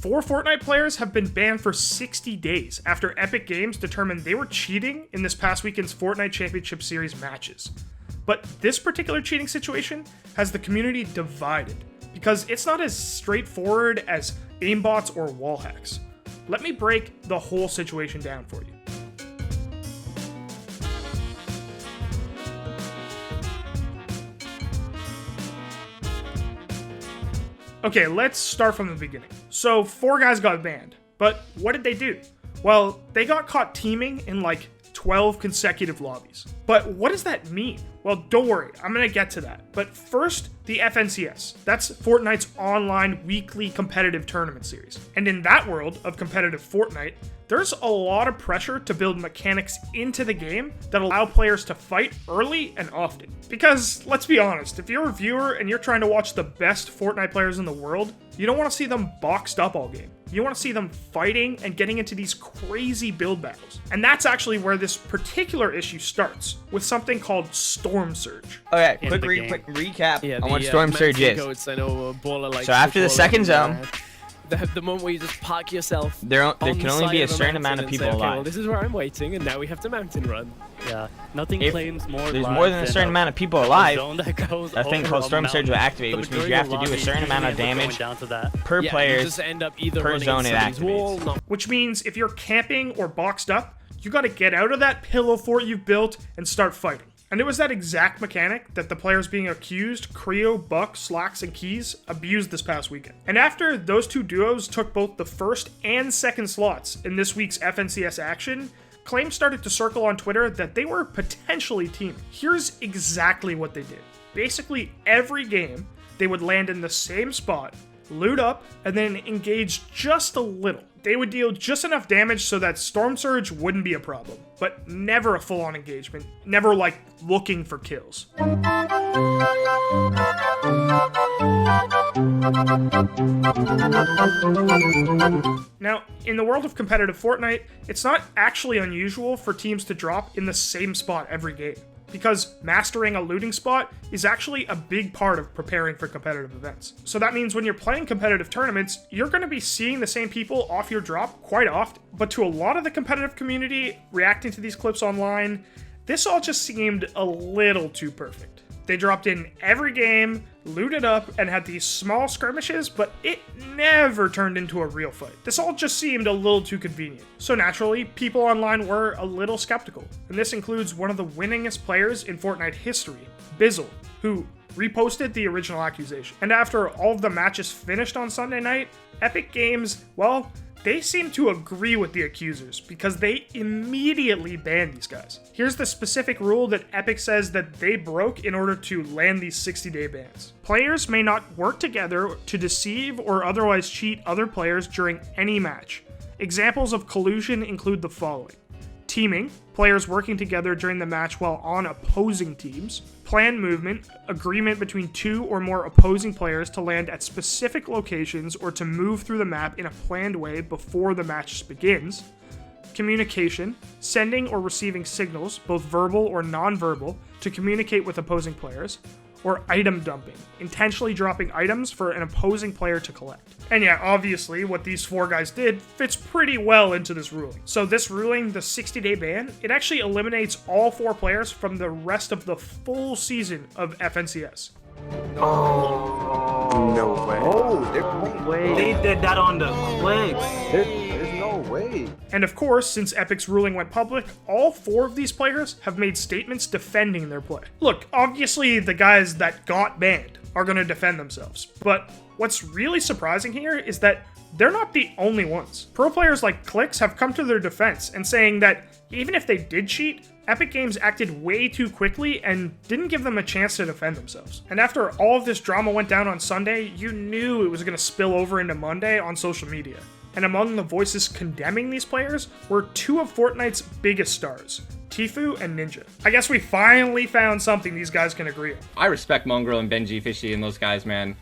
4 Fortnite players have been banned for 60 days after Epic Games determined they were cheating in this past weekend's Fortnite Championship Series matches. But this particular cheating situation has the community divided because it's not as straightforward as aimbots or wall hacks. Let me break the whole situation down for you. Okay, let's start from the beginning. So 4 guys got banned, but what did they do? Well, they got caught teaming in like 12 consecutive lobbies. But what does that mean? Well, don't worry, I'm gonna get to that. But first, the FNCS. That's Fortnite's online weekly competitive tournament series. And in that world of competitive Fortnite, there's a lot of pressure to build mechanics into the game that allow players to fight early and often. Because, let's be honest, if you're a viewer and you're trying to watch the best Fortnite players in the world, you don't want to see them boxed up all game. You want to see them fighting and getting into these crazy build battles. And that's actually where this particular issue starts, with something called Storm Surge. Okay, quick recap on what Storm Surge is. So after the second zone, the moment where you just park yourself. There can only be a certain amount of people alive. Well, this is where I'm waiting, and now we have to mountain run. Yeah, nothing claims more. There's more than a certain amount of people alive. A thing called Storm Surge will activate, which means you have to do a certain amount of damage per player per zone it activates. Which means if you're camping or boxed up, you got to get out of that pillow fort you've built and start fighting. And it was that exact mechanic that the players being accused, Creo, Buck, Slacks, and Keys, abused this past weekend. And after those two duos took both the first and second slots in this week's FNCS action, claims started to circle on Twitter that they were potentially teaming. Here's exactly what they did. Basically, every game, they would land in the same spot, loot up, and then engage just a little. They would deal just enough damage so that Storm Surge wouldn't be a problem, but never a full-on engagement, never like looking for kills. Now, in the world of competitive Fortnite, it's not actually unusual for teams to drop in the same spot every game, because mastering a looting spot is actually a big part of preparing for competitive events. So that means when you're playing competitive tournaments, you're going to be seeing the same people off your drop quite often. But to a lot of the competitive community reacting to these clips online, this all just seemed a little too perfect. They dropped in every game, looted up, and had these small skirmishes, but it never turned into a real fight. This all just seemed a little too convenient. So naturally, people online were a little skeptical. And this includes one of the winningest players in Fortnite history, Bizzle, who reposted the original accusation. And after all of the matches finished on Sunday night, Epic Games, well, they seem to agree with the accusers because they immediately banned these guys. Here's the specific rule that Epic says that they broke in order to land these 60-day bans. Players may not work together to deceive or otherwise cheat other players during any match. Examples of collusion include the following: teaming, players working together during the match while on opposing teams; planned movement, agreement between 2 or more opposing players to land at specific locations or to move through the map in a planned way before the match begins; communication, sending or receiving signals, both verbal or non-verbal, to communicate with opposing players; or item dumping, intentionally dropping items for an opposing player to collect. And yeah, obviously, what these 4 guys did fits pretty well into this ruling. So this ruling, the 60-day ban, it actually eliminates all 4 players from the rest of the full season of FNCS. Oh, no way. Oh, there's no way. They did that on the clicks. There's no way. And of course, since Epic's ruling went public, all 4 of these players have made statements defending their play. Look, obviously the guys that got banned are going to defend themselves, but what's really surprising here is that they're not the only ones. Pro players like Clix have come to their defense and saying that even if they did cheat, Epic Games acted way too quickly and didn't give them a chance to defend themselves. And after all of this drama went down on Sunday, you knew it was going to spill over into Monday on social media. And among the voices condemning these players were 2 of Fortnite's biggest stars, Tfue and Ninja. I guess we finally found something these guys can agree on. I respect Mongrel and Benji, Fishy, and those guys, man.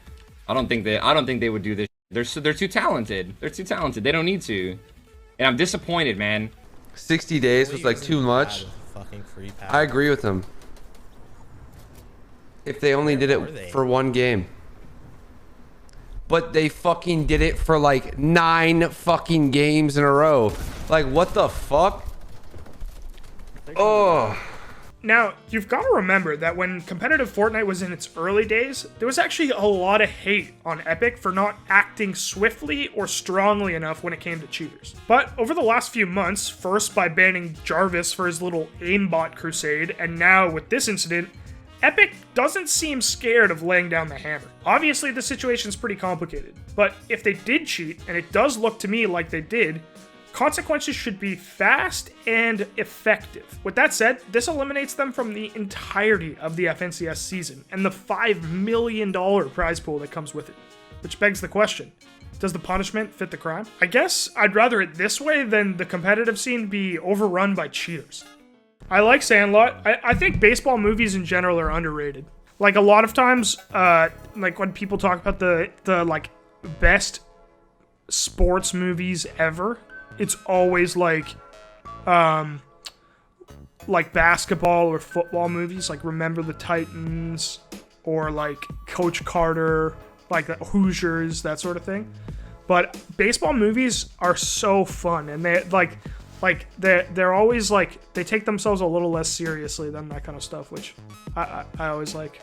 I don't think they would do this. They're too talented. They're too talented. They don't need to. And I'm disappointed, man. 60 days was like too much. I agree with them. If they only did it for one game. but they fucking did it for like 9 fucking games in a row. Like, what the fuck? Oh. Now, you've got to remember that when competitive Fortnite was in its early days, there was actually a lot of hate on Epic for not acting swiftly or strongly enough when it came to cheaters. But over the last few months, first by banning Jarvis for his little aimbot crusade, and now with this incident, Epic doesn't seem scared of laying down the hammer. Obviously, the situation's pretty complicated, but if they did cheat, and it does look to me like they did, consequences should be fast and effective. With that said, this eliminates them from the entirety of the FNCS season and the $5 million prize pool that comes with it. Which begs the question, does the punishment fit the crime? I guess I'd rather it this way than the competitive scene be overrun by cheaters. I like Sandlot. I think baseball movies in general are underrated. Like a lot of times, like when people talk about the like best sports movies ever, it's always like basketball or football movies, like Remember the Titans or like Coach Carter, like the Hoosiers, that sort of thing. But baseball movies are so fun, and they're always like, they take themselves a little less seriously than that kind of stuff, which I always like.